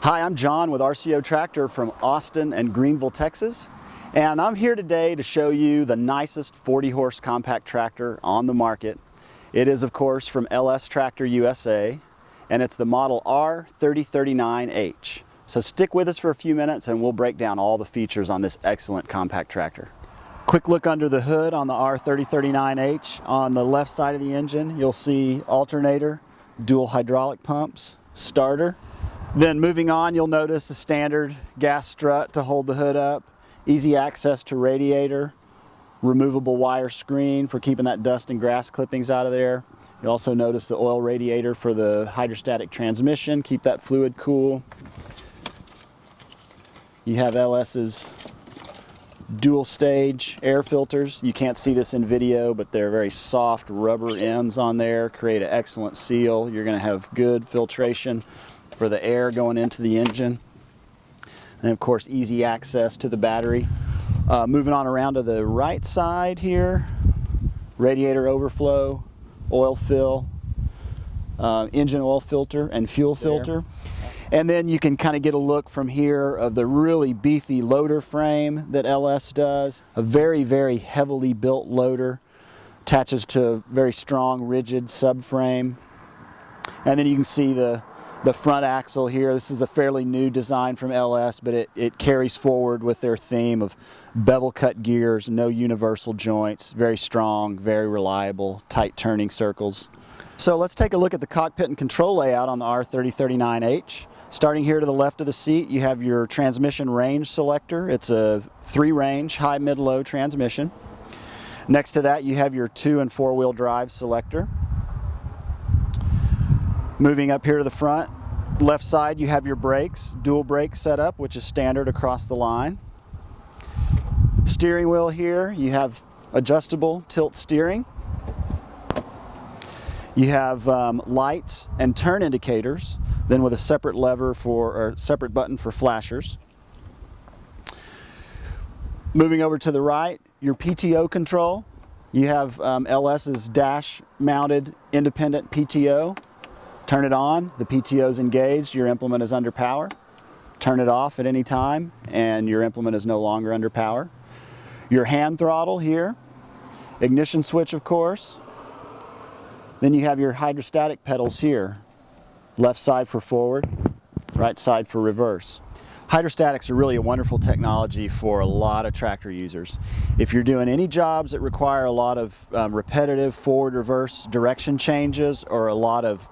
Hi, I'm John with RCO Tractor from Austin and Greenville, Texas. And I'm here today to show you the nicest 40-horse compact tractor on the market. It is, of course, from LS Tractor USA, and it's the model R3039H. So stick with us for a few minutes and we'll break down all the features on this excellent compact tractor. Quick look under the hood on the R3039H. On the left side of the engine, you'll see alternator, dual hydraulic pumps, starter. Then moving on, you'll notice the standard gas strut to hold the hood up, easy access to radiator, removable wire screen for keeping that dust and grass clippings out of there. You'll also notice the oil radiator for the hydrostatic transmission, keep that fluid cool. You have LS's dual stage air filters. You can't see this in video, but they're very soft rubber ends on there, create an excellent seal. You're going to have good filtration for the air going into the engine. And of course, easy access to the battery. Moving on around to the right side here, radiator overflow, oil fill, engine oil filter and fuel filter. And then you can kind of get a look from here of the really beefy loader frame that LS does. A very, very heavily built loader, attaches to a very strong, rigid subframe. And then you can see the front axle here. This is a fairly new design from LS, but it carries forward with their theme of bevel cut gears, no universal joints, very strong, very reliable, tight turning circles. So let's take a look at the cockpit and control layout on the R3039H. Starting here to the left of the seat, you have your transmission range selector. It's a 3-range, high, mid, low transmission. Next to that, you have your 2- and 4-wheel drive selector. Moving up here to the front, left side, you have your brakes, dual brake setup, which is standard across the line. Steering wheel here, you have adjustable tilt steering. You have lights and turn indicators, then with a separate lever or separate button for flashers. Moving over to the right, your PTO control. You have LS's dash-mounted independent PTO. Turn it on, the PTO is engaged, your implement is under power. Turn it off at any time, and your implement is no longer under power. Your hand throttle here, ignition switch, of course. Then you have your hydrostatic pedals here, left side for forward, right side for reverse. Hydrostatics are really a wonderful technology for a lot of tractor users. If you're doing any jobs that require a lot of repetitive forward-reverse direction changes or a lot of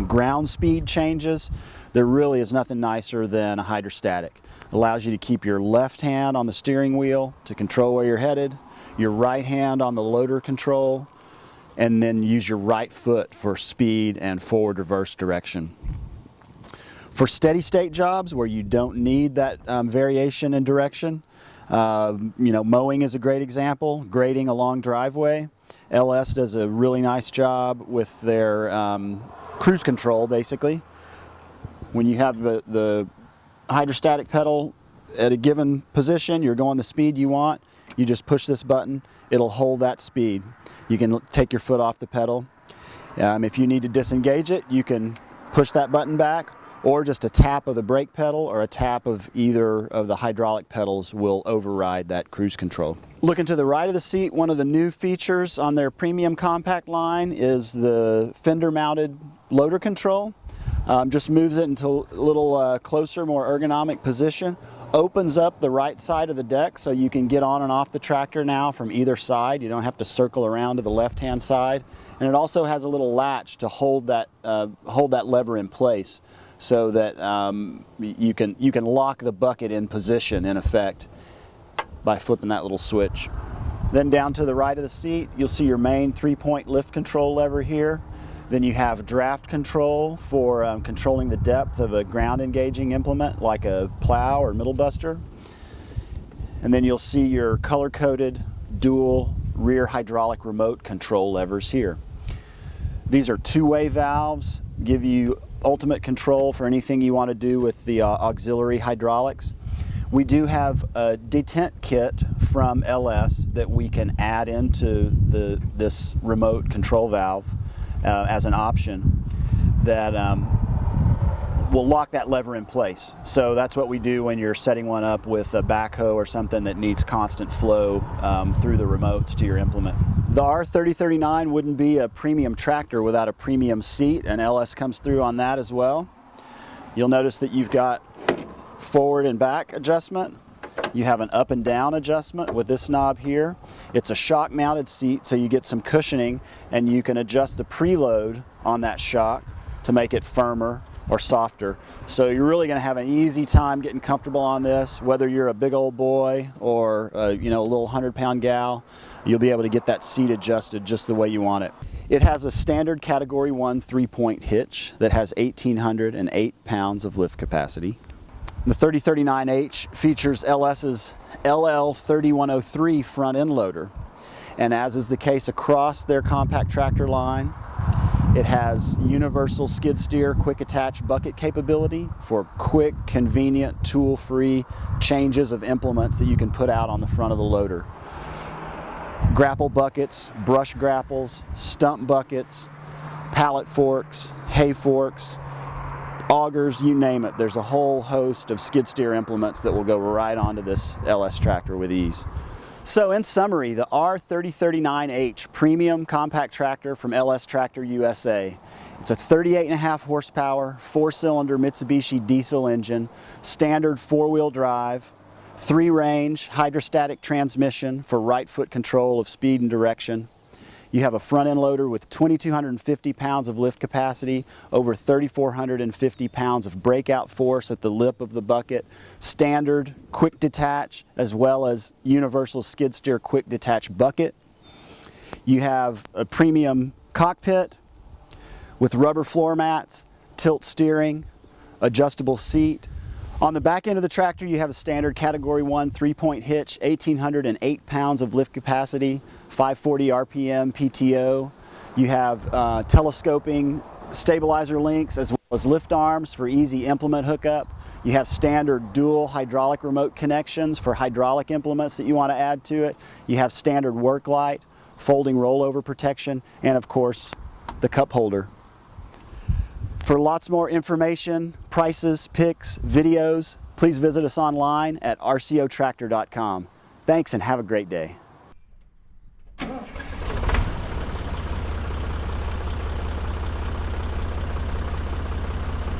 ground speed changes, there really is nothing nicer than a hydrostatic. It allows you to keep your left hand on the steering wheel to control where you're headed, your right hand on the loader control, and then use your right foot for speed and forward reverse direction. For steady state jobs where you don't need that variation in direction, mowing is a great example, grading a long driveway. LS does a really nice job with their cruise control, basically. When you have the hydrostatic pedal at a given position, you're going the speed you want, you just push this button, it'll hold that speed. You can take your foot off the pedal. If you need to disengage it, you can push that button back, or just a tap of the brake pedal or a tap of either of the hydraulic pedals will override that cruise control. Looking to the right of the seat, one of the new features on their premium compact line is the fender mounted loader control. Just moves it into a little closer, more ergonomic position. Opens up the right side of the deck so you can get on and off the tractor now from either side. You don't have to circle around to the left-hand side. And it also has a little latch to hold that lever in place so that you can lock the bucket in position, in effect, by flipping that little switch. Then down to the right of the seat, you'll see your main 3-point lift control lever here. Then you have draft control for controlling the depth of a ground engaging implement like a plow or middle buster. And then you'll see your color-coded dual rear hydraulic remote control levers here. These are 2-way valves, give you ultimate control for anything you want to do with the auxiliary hydraulics. We do have a detent kit from LS that we can add into this remote control valve as an option that will lock that lever in place. So that's what we do when you're setting one up with a backhoe or something that needs constant flow through the remotes to your implement. The R3039 wouldn't be a premium tractor without a premium seat, and LS comes through on that as well. You'll notice that you've got forward and back adjustment. You have an up and down adjustment with this knob here. It's a shock mounted seat, so you get some cushioning, and you can adjust the preload on that shock to make it firmer or softer. So you're really going to have an easy time getting comfortable on this, whether you're a big old boy or a little 100-pound gal. You'll be able to get that seat adjusted just the way you want it. It has a standard Category 1 3-point hitch that has 1,808 pounds of lift capacity. The 3039H features LS's LL3103 front end loader, and as is the case across their compact tractor line, it has universal skid steer quick attach bucket capability for quick, convenient, tool-free changes of implements that you can put out on the front of the loader. Grapple buckets, brush grapples, stump buckets, pallet forks, hay forks, augers, you name it. There's a whole host of skid steer implements that will go right onto this LS tractor with ease. So in summary, the R3039H premium compact tractor from LS Tractor USA. It's a 38.5 horsepower, 4-cylinder Mitsubishi diesel engine, standard 4-wheel drive, 3-range hydrostatic transmission for right foot control of speed and direction. You have a front end loader with 2,250 pounds of lift capacity, over 3,450 pounds of breakout force at the lip of the bucket, standard quick detach, as well as universal skid steer quick detach bucket. You have a premium cockpit with rubber floor mats, tilt steering, adjustable seat. On the back end of the tractor, you have a standard Category 1 3-point hitch, 1,808 pounds of lift capacity, 540 RPM PTO. You have telescoping stabilizer links as well as lift arms for easy implement hookup. You have standard dual hydraulic remote connections for hydraulic implements that you want to add to it. You have standard work light, folding rollover protection, and of course, the cup holder. For lots more information, prices, pics, videos, please visit us online at rcotractor.com. Thanks and have a great day.